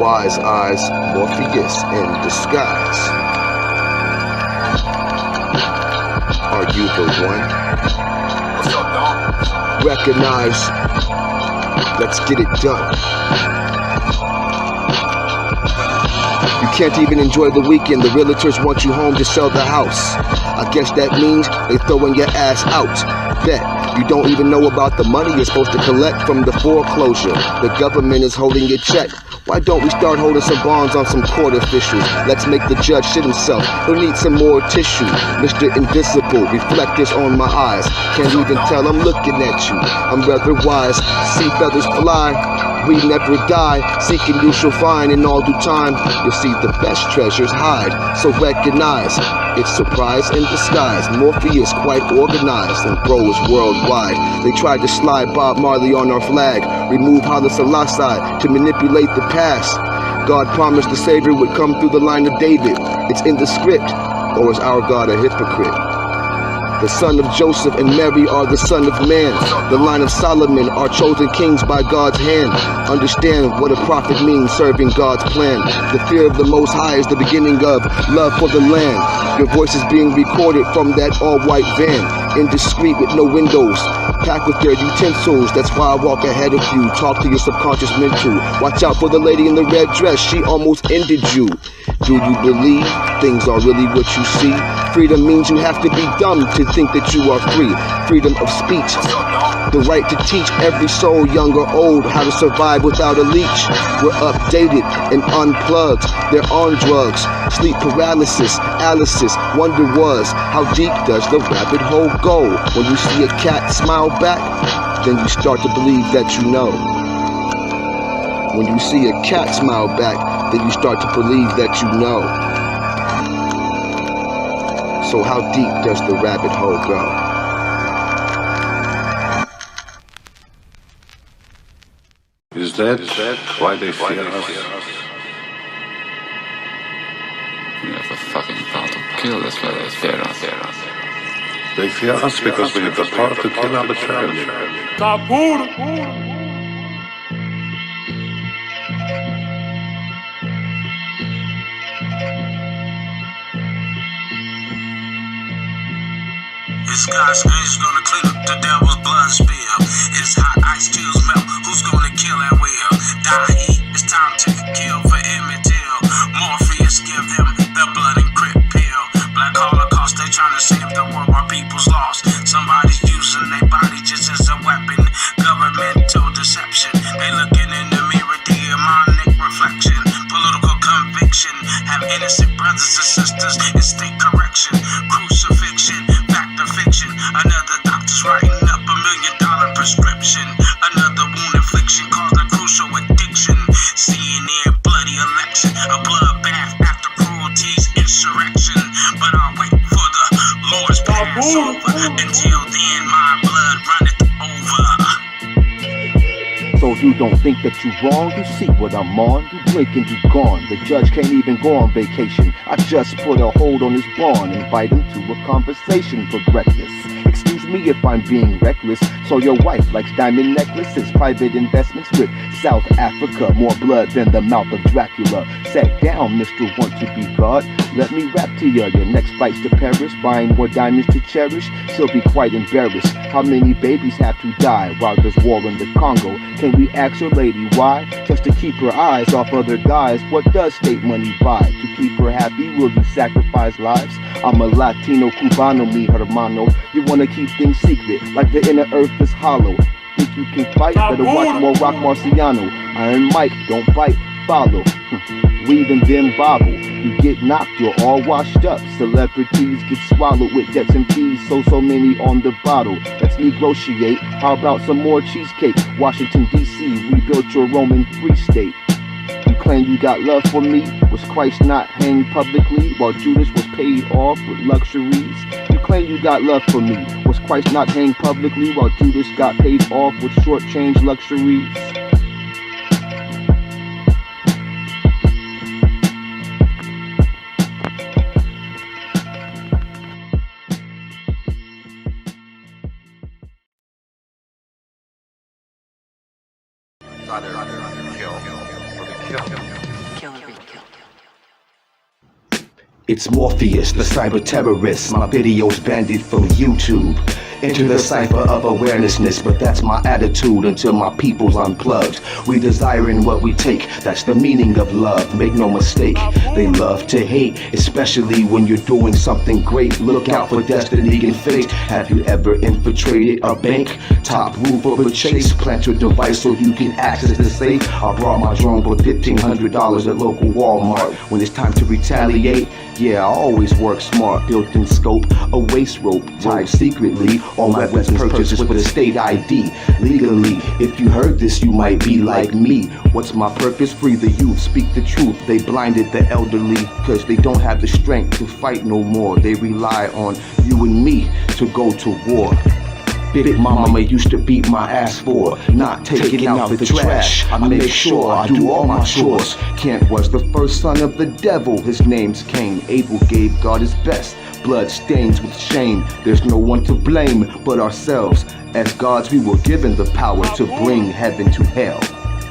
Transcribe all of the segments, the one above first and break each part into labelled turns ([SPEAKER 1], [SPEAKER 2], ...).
[SPEAKER 1] wise eyes, Morpheus in disguise. Are you the one?
[SPEAKER 2] What's up, dog?
[SPEAKER 1] Recognize, let's get it done. You can't even enjoy the weekend. The realtors want you home to sell the house. I guess that means they throwing your ass out. Bet you don't even know about the money you're supposed to collect from the foreclosure. The government is holding your check. Why don't we start holding some bonds on some court officials? Let's make the judge shit himself. He'll need some more tissue. Mr. Invisible, reflectors on my eyes. Can't even tell I'm looking at you. I'm rather wise. See feathers fly. We never die. Seeking you shall find. In all due time, you'll see the best treasures hide. So recognize, it's surprise in disguise. Morpheus quite organized, and B.R.O is worldwide. They tried to slide Bob Marley on our flag, remove Haile Selassie to manipulate the past. God promised the Savior would come through the line of David. It's in the script, or is our God a hypocrite? The son of Joseph and Mary are the son of man. The line of Solomon are chosen kings by God's hand. Understand what a prophet means, serving God's plan. The fear of the Most High is the beginning of love for the land. Your voice is being recorded from that all-white van, indiscreet with no windows, packed with their utensils. That's why I walk ahead of you. Talk to your subconscious mental. Watch out for the lady in the red dress. She almost ended you. Do you believe things are really what you see? Freedom means you have to be dumb to think that you are free. Freedom of speech, the right to teach every soul, young or old, how to survive without a leech. We're updated and unplugged. They're on drugs, sleep paralysis, Alice's wonder was, how deep does the rabbit hole go? When you see a cat smile back, then you start to believe that you know. When you see a cat smile back, then you start to believe that you know. So how deep does the rabbit hole go?
[SPEAKER 3] Is that why they fear us?
[SPEAKER 4] We have a fucking power to kill, that's why they fear us.
[SPEAKER 3] They fear us because we have the power to kill arbitrarily.
[SPEAKER 5] It's God's angels gonna clean up the devil's blood spill. It's hot ice chills melt. Who's gonna kill at will? Die heat. It's time to kill for Emmett Till. Morpheus give them the blood and crypt pill. Black Holocaust, they trying to save the world while people's lost. Somebody's using their body just as a weapon. Governmental deception. They looking in the mirror, demonic reflection. Political conviction. Have innocent brothers and sisters in state correction. Crucifixion. Fiction. Another doctor's writing up $1 million prescription. Another wound infliction caused a crucial addiction. CNN bloody election, a bloodbath after cruelties, insurrection. But I'll wait for the Lord's Passover. Until then, my blood runneth over.
[SPEAKER 1] So you don't think that you wrong? You see what I'm on. You blink and you gone. The judge can't even go on vacation. I just put a hold on his bond, invite him to a conversation for breakfast. Excuse me if I'm being reckless. So your wife likes diamond necklaces, private investments with South Africa. More blood than the mouth of Dracula. Sat down, Mr. Want to be God. Let me rap to ya. Your next flight's to Paris, buying more diamonds to cherish. She'll be quite embarrassed. How many babies have to die while there's war in the Congo? Can we ask your lady why? Just to keep her eyes off other guys. What does state money buy? To keep her happy, will you sacrifice lives? I'm a Latino, Cubano, mi hermano. You wanna keep things secret, like the inner earth is hollow. Think you can fight? Better watch more Rock Marciano. Iron Mike, don't bite, follow. Weave and then bobble. You get knocked, you're all washed up. Celebrities get swallowed with debts and fees. So many on the bottle. Let's negotiate. How about some more cheesecake? Washington, D.C., rebuilt your Roman free state. You claim you got love for me. Was Christ not hanged publicly while Judas was paid off with luxuries? You claim you got love for me. Was Christ not hanged publicly while Judas got paid off with short change luxuries?
[SPEAKER 2] Kill.
[SPEAKER 1] It's Morpheus, the cyber terrorist. My videos banned from YouTube. Enter the cipher of awarenessness, but that's my attitude until my people's unplugged. We desiring what we take, that's the meaning of love. Make no mistake, they love to hate, especially when you're doing something great. Look out for destiny and fate. Have you ever infiltrated a bank? Top roof of a chase, plant your device so you can access the safe. I brought my drone for $1,500 at local Walmart. When it's time to retaliate, yeah, I always work smart. Built-in scope, a waist rope tied secretly. All my weapons purchased with a state ID. Legally, if you heard this, you might be like me. What's my purpose? Free the youth, speak the truth. They blinded the elderly, cause they don't have the strength to fight no more. They rely on you and me to go to war. Big mama used to beat my ass for not taking out the trash. I make sure I do all my chores. Kent was the first son of the devil. His name's Cain. Abel gave God his best. Blood stains with shame. There's no one to blame but ourselves. As gods we were given the power to bring heaven to hell.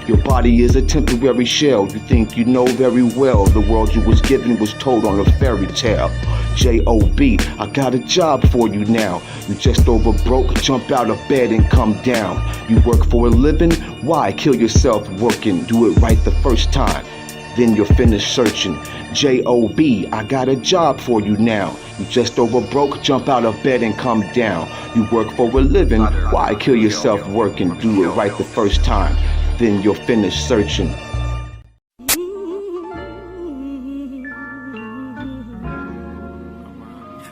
[SPEAKER 1] Your body is a temporary shell. You think you know very well. The world you was given was told on a fairy tale. J.O.B, I got a job for you now. You just over broke, jump out of bed and come down. You work for a living? Why kill yourself working? Do it right the first time, then you're finished searching. J.O.B, I got a job for you now. You just over broke, jump out of bed and come down. You work for a living? Why kill yourself working? Do it right the first time, then you're finished searching.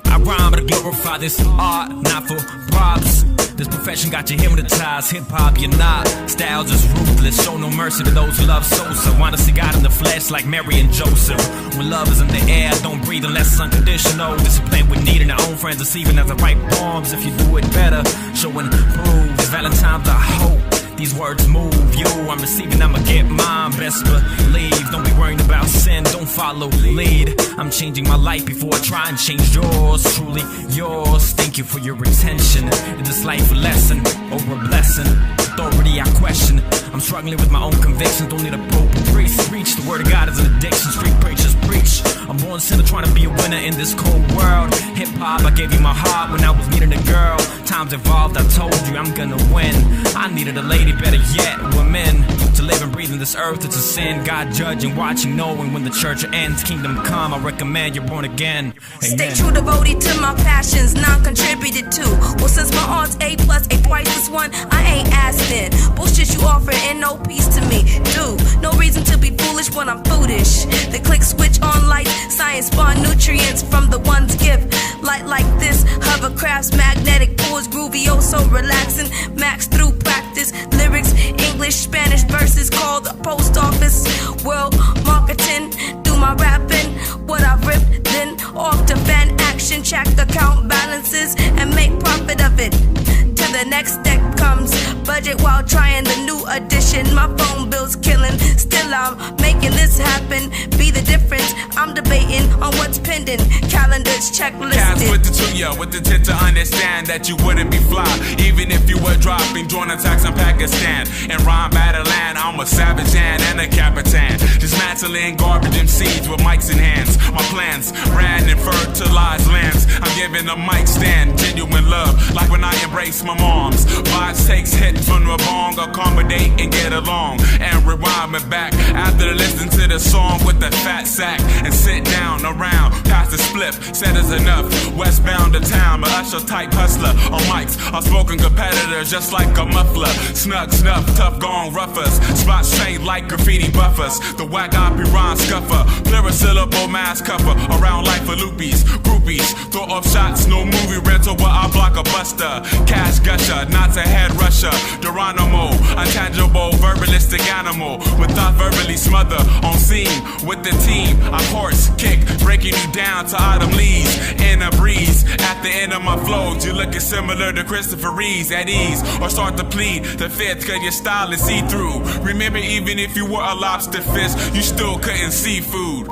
[SPEAKER 5] I rhyme to glorify this art, not for props. This profession got you hypnotized. Hip-hop, you're not. Styles is ruthless. Show no mercy to those who love Sosa. Wanna see God in the flesh like Mary and Joseph. When love is in the air, don't breathe unless it's unconditional. Discipline we need in our own friends. Deceiving as I write poems. If you do it better, show and prove. It's Valentine's, I hope these words move you. I'm receiving, I'ma get mine. Best believe. Don't be worrying about sin. Don't follow lead. I'm changing my life before I try and change yours. Truly yours. Thank you for your attention. In this life a lesson over a blessing. Authority I question. I'm struggling with my own convictions. Don't need a pope or priest. Preach the word of God is an addiction. Street preachers preach. I'm born sinner trying to be a winner in this cold world. Hip hop, I gave you my heart when I was needing a girl. Times evolved, I told you I'm gonna win. I needed a lady, better yet, women. To live and breathe in this earth, it's a sin. God judging, watching, knowing when the church ends. Kingdom come, I recommend you're born again. Amen.
[SPEAKER 6] Stay true, devoted to my passions, non-contributed to. Well, since my odds A+, A twice this one, I ain't asking. Bullshit you offer and no peace to me. Dude, no reason to be foolish when I'm foolish. The click switch on light, science spawn nutrients from the one's gift. Light like this, hovercrafts, magnetic pulls, groovy, oh so relaxing. Max through practice, lyrics, English, Spanish verses called the post office. World marketing, do my rapping. What I rip, then off to fan action, check account balances and make profit of it. To the next step comes budget while trying the new edition. My phone bill's killing, still I'm making this happen. Be the difference, I'm debating on what's pending. Calendars checklisted.
[SPEAKER 2] Cats with the tuya, with the intent to understand that you wouldn't be fly, even if you were dropping drone attacks in Pakistan. In rhyme battle land, I'm a savage and a capitan. Dismantling garbage MCs with mics in hands. My plans ran in fertilized lands. I'm giving a mic stand, genuine love, like when I embrace my moms. Vibes takes hits from the bong, accommodate and get along. And rewind me back after listen to the song with the fat sack. And sit down around, past the spliff, said it's enough. Westbound to town, a usher type hustler. On mics, outspoken competitors just like a muffler. Snug, snuff, tough gone roughers. Spots trained like graffiti buffers. The whack IP rhyme scuffer. Plurisyllable mask cover. Around life for loopies, groupies. Throw up shots, no movie rental where I block a buster. Cash gusher, not a head rusher. Geronimo, untangible, verbalistic animal. With thought verbally smother. On scene with the team. I horse, kick, breaking you down to autumn leaves. In a breeze, at the end of my flows, you looking similar to Christopher Reeves at ease. Or start to plead the fifth, cause your style is see-through. Remember, even if you were a lobster fist, you still couldn't see food.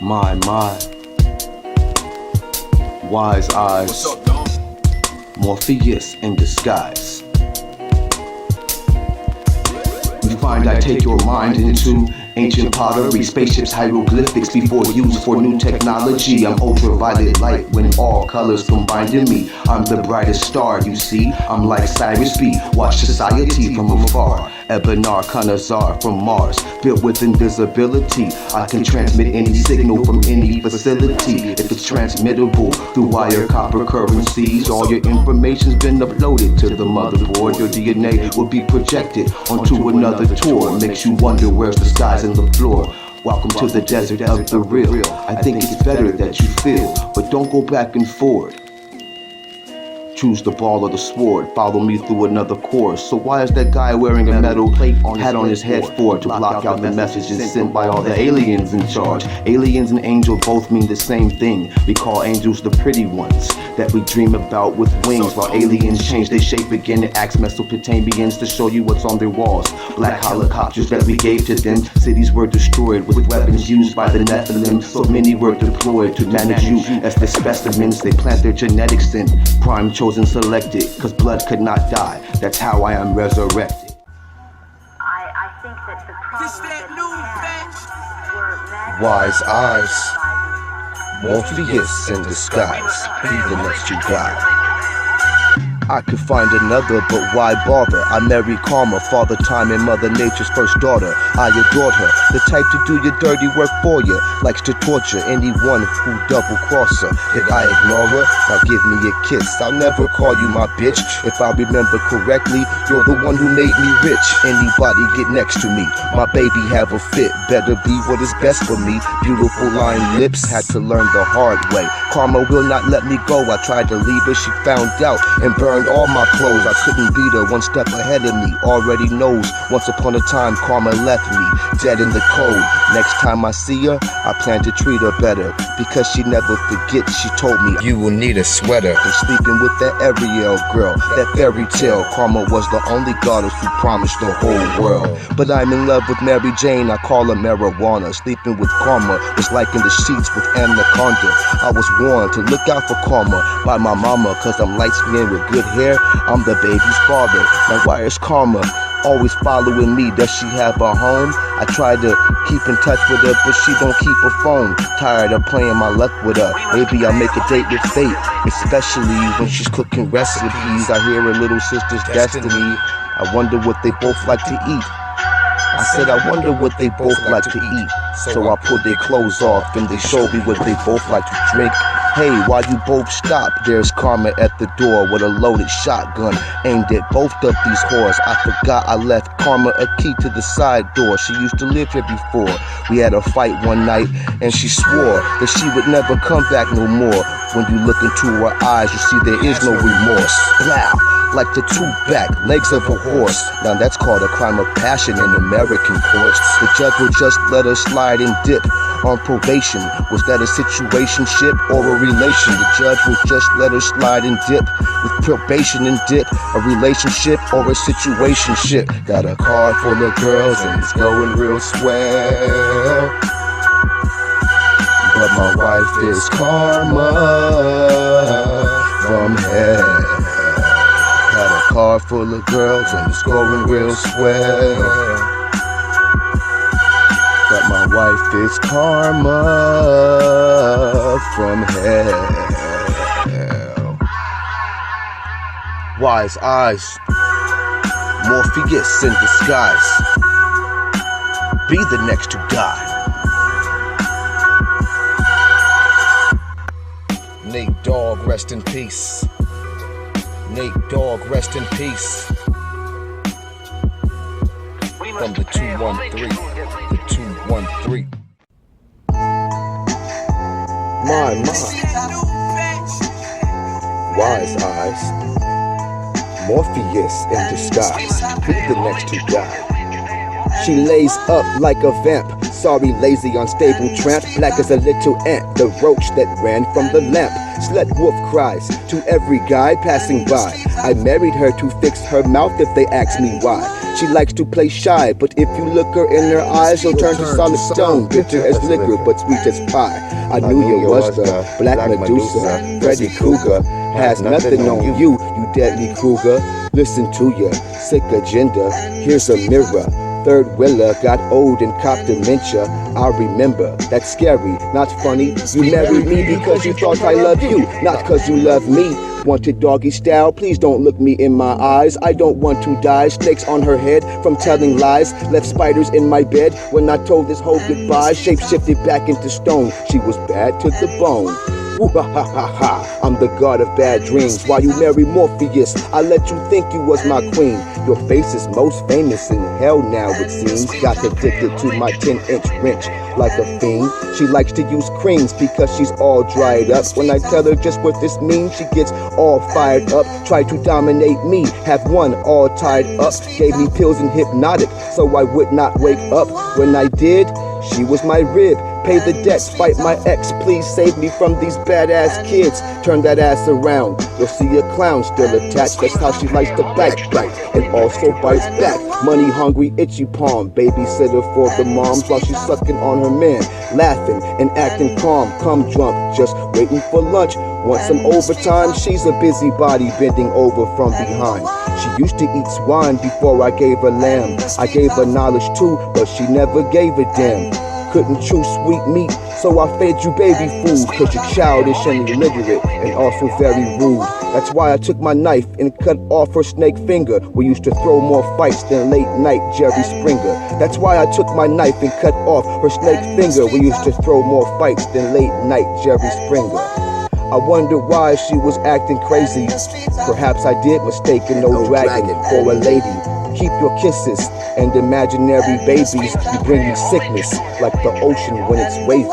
[SPEAKER 7] My, wise eyes, Morpheus in disguise. You find I take your mind into ancient pottery, spaceships, hieroglyphics before used for new technology. I'm ultraviolet light when all colors combined in me. I'm the brightest star, you see. I'm like Cyrus B. Watch society from afar. Ebenar Kanazar from Mars, built with invisibility. I can transmit any signal from any facility. If it's transmittable through wire copper currencies, all your information's been uploaded to the motherboard. Your DNA will be projected onto another tour. Makes you wonder where's the skies and the floor. Welcome to the desert of the real. I think it's better that you feel, but don't go back and forth. Choose the ball or the sword, follow me through another course. So why is that guy wearing a metal plate hat on his head for? To block out the messages sent by all the aliens in charge. Aliens and angel both mean the same thing. We call angels the pretty ones that we dream about with wings, while aliens change their shape again and ask Mesopotamians to show you what's on their walls. Black helicopters that we gave to them. Cities were destroyed with weapons used by the Nephilim. So many were deployed to manage you as the specimens. They plant their genetics in prime chosen selected, cause blood could not die. That's how I am resurrected.
[SPEAKER 8] I think that the problem that
[SPEAKER 7] Wise eyes, Morpheus in disguise, be the next you die. I could find another, but why bother? I married Karma, father time and mother nature's first daughter. I adored her, the type to do your dirty work for you. Likes to torture anyone who double cross her. Did I ignore her? Now give me a kiss. I'll never call you my bitch. If I remember correctly, you're the one who made me rich. Anybody get next to me, my baby have a fit. Better be what is best for me. Beautiful lined lips, had to learn the hard way. Karma will not let me go. I tried to leave her, she found out and burned all my clothes. I couldn't beat her, one step ahead of me. Already knows, once upon a time Karma left me dead in the cold. Next time I see her, I plan to treat her better, because she never forgets. She told me you will need a sweater. And sleeping with that Ariel girl, that fairy tale. Karma was the only goddess who promised the whole world. But I'm in love with Mary Jane, I call her marijuana. Sleeping with Karma was like in the sheets with Anaconda. I was warned to look out for Karma by my mama, cause I'm light skinned with good hair. I'm the baby's father. Now why is Karma always following me? Does she have a home? I try to keep in touch with her, but she don't keep her phone. Tired of playing my luck with her. Maybe I'll make a date with fate, especially when she's cooking recipes. I hear her little sister's destiny. I wonder what they both like to eat. I said I wonder what they both like to eat. So I pulled their clothes off and they showed me what they both like to drink. Hey, why you both stop? There's Karma at the door with a loaded shotgun aimed at both of these whores. I forgot I left Karma a key to the side door. She used to live here before. We had a fight one night and she swore that she would never come back no more. When you look into her eyes, you see there is no remorse. Blow, like the two back legs of a horse. Now that's called a crime of passion in American courts. The judge will just let her slide and dip on probation. Was that a situationship or a relation? The judge will just let her slide and dip with probation and dip. A relationship or a situationship. Got a car full of girls and it's going real swell, but my wife is Karma from hell. Got a car full of girls and it's going real swell, but my wife is Karma from hell. Wise eyes, Morpheus in disguise, be the next to die. Nate Dogg, rest in peace. Nate Dogg, rest in peace. From the 213, the 213. My, wise eyes, Morpheus in disguise, be the next to die. She lays up like a vamp, sorry lazy unstable tramp, black as a little ant, the roach that ran from the lamp. Slut wolf cries to every guy passing by. I married her to fix her mouth if they ask me why.
[SPEAKER 1] She likes to play shy, but if you look her in her eyes, she'll turn to solid stone, bitter as liquor, but sweet as pie. I knew you was the Black Madusa. Freddy Krueger has nothing on you, you deadly Krueger. Listen to your sick agenda, here's a mirror. Third wheeler got old and copped dementia. I remember, that's scary, not funny. You married me because you thought I loved you, not cause you love me. Wanted doggy style, please don't look me in my eyes. I don't want to die, snakes on her head from telling lies. Left spiders in my bed when I told this hoe goodbye. Shape shifted back into stone, she was bad to the bone. Woo-ha-ha-ha-ha, I'm the god of bad dreams. While you marry Morpheus, I let you think you was my queen. Your face is most famous in hell now it seems. Got addicted to my 10-inch wrench like a fiend. She likes to use creams because she's all dried up. When I tell her just what this means, she gets all fired up. Tried to dominate me, have one all tied up. Gave me pills and hypnotic so I would not wake up. When I did, she was my rib. Pay the debts, fight my ex, please save me from these badass kids. Turn that ass around, you'll see a clown still attached. That's how she likes to backbite and also bites back. Money hungry, itchy palm, babysitter for the moms while she's sucking on her man, laughing and acting calm. Come drunk, just waiting for lunch. Want some overtime? She's a busybody bending over from behind. She used to eat swine before I gave her lamb. I gave her knowledge too, but she never gave a damn. Couldn't chew sweet meat, so I fed you baby food. Cause you're childish and illiterate and also very rude. That's why I took my knife and cut off her snake finger. We used to throw more fights than late night Jerry Springer. That's why I took my knife and cut off her snake finger. We used to throw more fights than late night Jerry Springer. I wonder why she was acting crazy. Perhaps I did mistake an old dragon for a lady. Keep your kisses and imaginary babies. You bring me sickness like the ocean when it's wavy.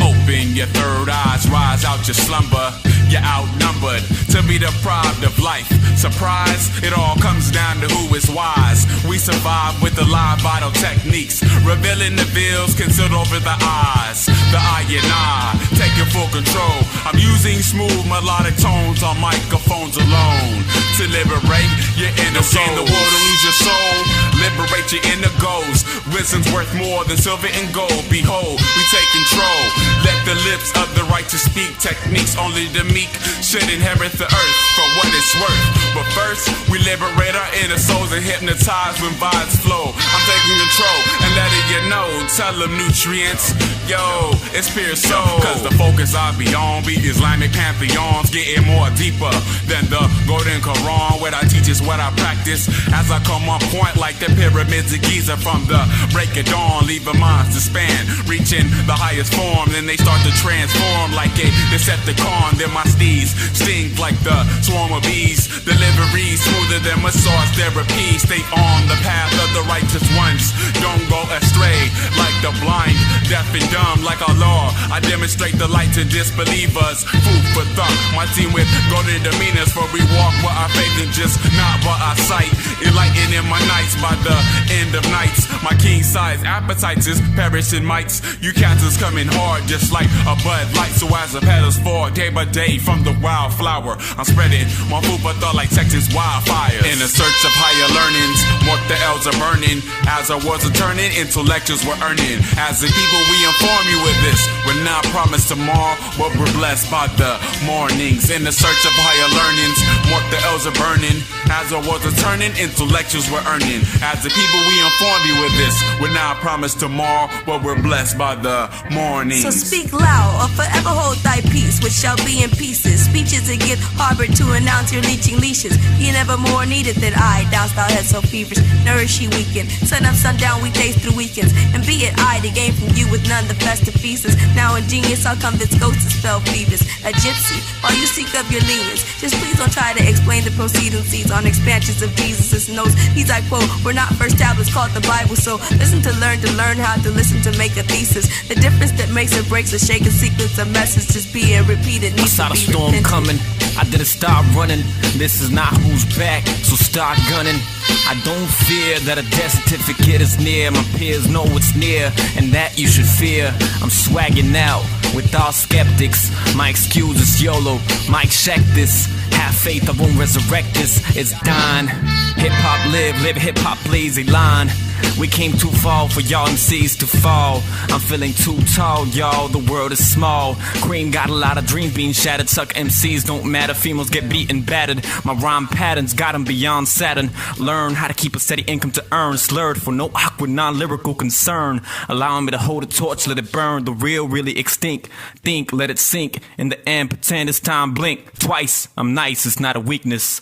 [SPEAKER 2] Open your third eyes, rise out your slumber. You're outnumbered to be deprived of life. Surprise, it all comes down to who is wise. We survive with the live vital techniques, revealing the veils concealed over the eyes. The I and I, taking full control. I'm using smooth melodic tones on microphones alone to liberate your inner soul. Gain the world and lose your soul. Liberate your inner goals. Wisdom's worth more than silver and gold. Behold, we take control. Let the lips of the righteous speak. Techniques only the meek should inherit the earth for what it's worth. But first, we liberate our inner souls and hypnotize when vibes flow. I'm taking control and letting you know. Tell them nutrients, yo, it's pure soul. Cause the focus I be on be Islamic pantheons, getting more deeper than the Golden Quran. What I teach is what I practice. As I come on point like the pyramids of Giza from the break of dawn, leaving minds to span, reaching the highest form. Then they start to transform like a Decepticon. Then my steeds sting like the swarm of bees. Delivery smoother than massage therapy. Stay on the path of the righteous ones. Don't go astray like the blind, deaf and dumb like Allah. I demonstrate the light to disbelievers. Food for thought. My team with golden demeanors, for we walk by our faith and just not by our sight. Enlightening my nights by the end of nights. My king size appetites is perishing mites. You cats coming hard just like a Bud Light. So as the petals fall day by day from the wildflower, I'm spreading my food for thought like Texas wildfires. In a search of higher learnings, more the L's are burning. As our worlds are turning, intellectuals we're earning. As the people we inform you of this, we're not promised tomorrow, but we're blessed by the mornings. In the search of higher learnings, more the L's are burning. As our worlds are turning, intellectuals we're earning. As the people we inform you of this, we're not promised tomorrow, but we're blessed by the mornings.
[SPEAKER 6] So speak loud or forever hold thy peace, which shall be in pieces. Speeches and gift harbored to announce your leeching leashes. Ye never more needed than I. Douse thou head so feverish, nourish ye weekend. Sun up, sundown, weekdays through weekends. And be it I to gain from you with none the festive feasts. Now ingenious, I'll convince ghosts to spell fevers. A gypsy, while you seek up your lenience. Just please don't try to explain the the proceedances on expansions of Jesus' notes. He's I quote, we're not first tablets called the Bible, so listen to learn how to listen to make a thesis. The difference that makes or breaks a shaken sequence of messages being repeated needs to be
[SPEAKER 9] I saw the storm coming, I didn't stop running. This is not who's back, so start gunning. I don't fear that a death certificate is near. My peers know it's near, and that you should fear. I'm swagging out with all skeptics. My excuse is YOLO, Mike check this. Have faith, I won't resurrect this. It's dying. Hip-hop live hip-hop please, Elon. We came too far for y'all MCs to fall. I'm feeling too tall, y'all, the world is small. Cream got a lot of dreams being shattered. Suck MCs don't matter, females get beaten, battered. My rhyme patterns got them beyond Saturn. Learn how to keep a steady income to earn. Slurred for no awkward, non-lyrical concern. Allowing me to hold a torch, let it burn. The real really extinct. Think, let it sink. In the end, pretend it's time, blink twice. I'm nice, it's not a weakness.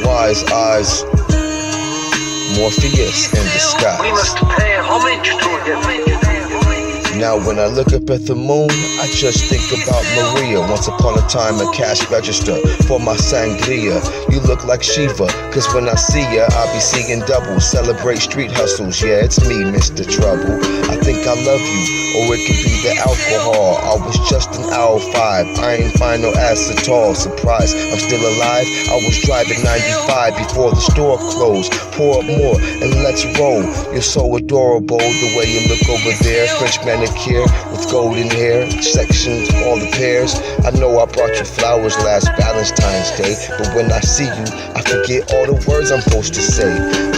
[SPEAKER 7] Wise eyes, Morpheus in disguise.
[SPEAKER 5] We must pay homage to him.
[SPEAKER 7] Now when I look up at the moon, I just think about Maria. Once upon a time a cash register for my sangria. You look like Shiva, cause when I see ya, I'll be seeing double. Celebrate street hustles, yeah, it's me, Mr. Trouble. I think I love you, or it could be the alcohol. I was just an hour 5, I ain't find no ass at all. Surprise, I'm still alive. I was driving 95 before the store closed. Pour up more and let's roll. You're so adorable, the way you look over there. French manicure with golden hair, sections, all the pairs. I know I brought you flowers last Valentine's Day, but when I see you, I forget all the words I'm supposed to say.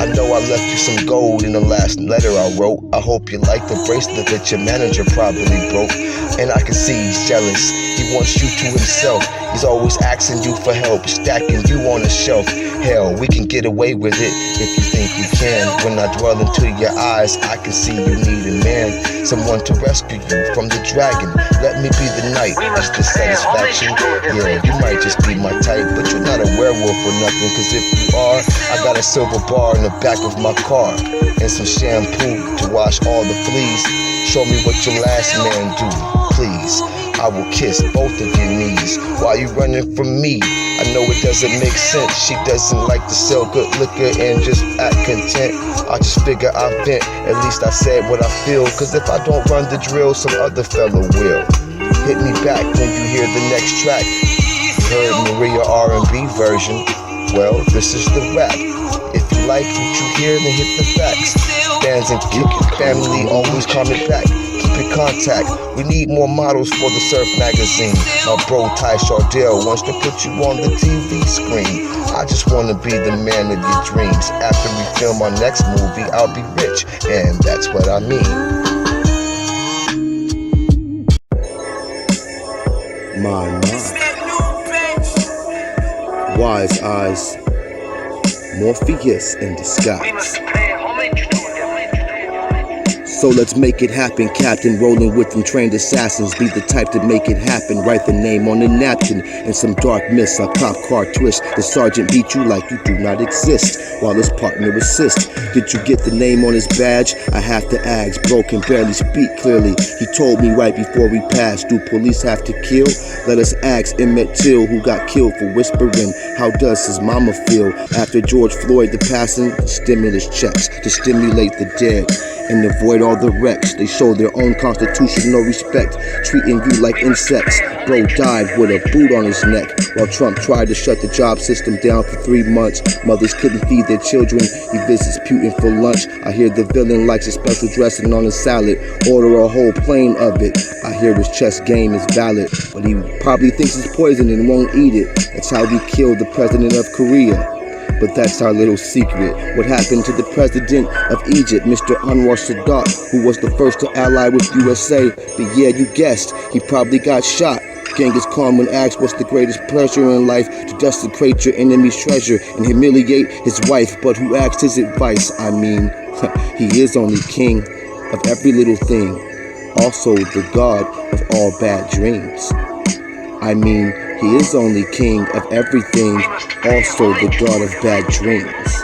[SPEAKER 7] I know I left you some gold in the last letter I wrote. I hope you like the bracelet that your manager probably broke. And I can see he's jealous, he wants you to himself. He's always asking you for help, stacking you on a shelf. Hell, we can get away with it if you think we can. When I dwell into your eyes, I can see you need a man, someone to rescue you from the dragon. Let me be the knight, it's the satisfaction. Yeah, you might just be my type, but you're not a werewolf or nothing. Cause if you are, I got a silver bar in the back of my car and some shampoo to wash all the fleas. Show me what your last man do, please. I will kiss both of your knees while you running from me. I know it doesn't make sense. She doesn't like to sell good liquor and just act content. I just figure I vent. At least I said what I feel. Cause if I don't run the drill, some other fella will. Hit me back when you hear the next track. You heard Maria R&B version. Well, this is the rap. If you like what you hear, then hit the facts. Fans and family always coming back. Keep in contact. We need more models for the Surf magazine. My bro Ty Shardell wants to put you on the TV screen. I just want to be the man of your dreams. After we film our next movie, I'll be rich, and that's what I mean. My wise eyes, Morpheus in disguise. So let's make it happen, Captain. Rolling with them trained assassins. Be the type to make it happen. Write the name on the napkin. In some dark mist, a cop car twist. The sergeant beat you like you do not exist, while his partner assists. Did you get the name on his badge? I have to ask. Bro can barely speak clearly. He told me right before we passed. Do police have to kill? Let us ask Emmett Till, who got killed for whispering. How does his mama feel after George Floyd the passing? Stimulus checks to stimulate the dead and avoid all the wrecks. They show their own constitution no respect, treating you like insects. Bro died with a boot on his neck while Trump tried to shut the job system down for 3 months. Mothers couldn't feed their children. He visits Putin for lunch. I hear the villain likes a special dressing on his salad. Order a whole plane of it. I hear his chess game is valid, but he probably thinks it's poison and won't eat it. That's how we killed the president of Korea. But that's our little secret. What happened to the president of Egypt, Mr. Anwar Sadat, who was the first to ally with USA? But yeah, you guessed, he probably got shot. Genghis Khan, when asked what's the greatest pleasure in life, to desecrate your enemy's treasure and humiliate his wife. But who asked his advice? I mean, he is only king of every little thing, also the god of all bad dreams. I mean, he is only king of everything, also the god of bad dreams.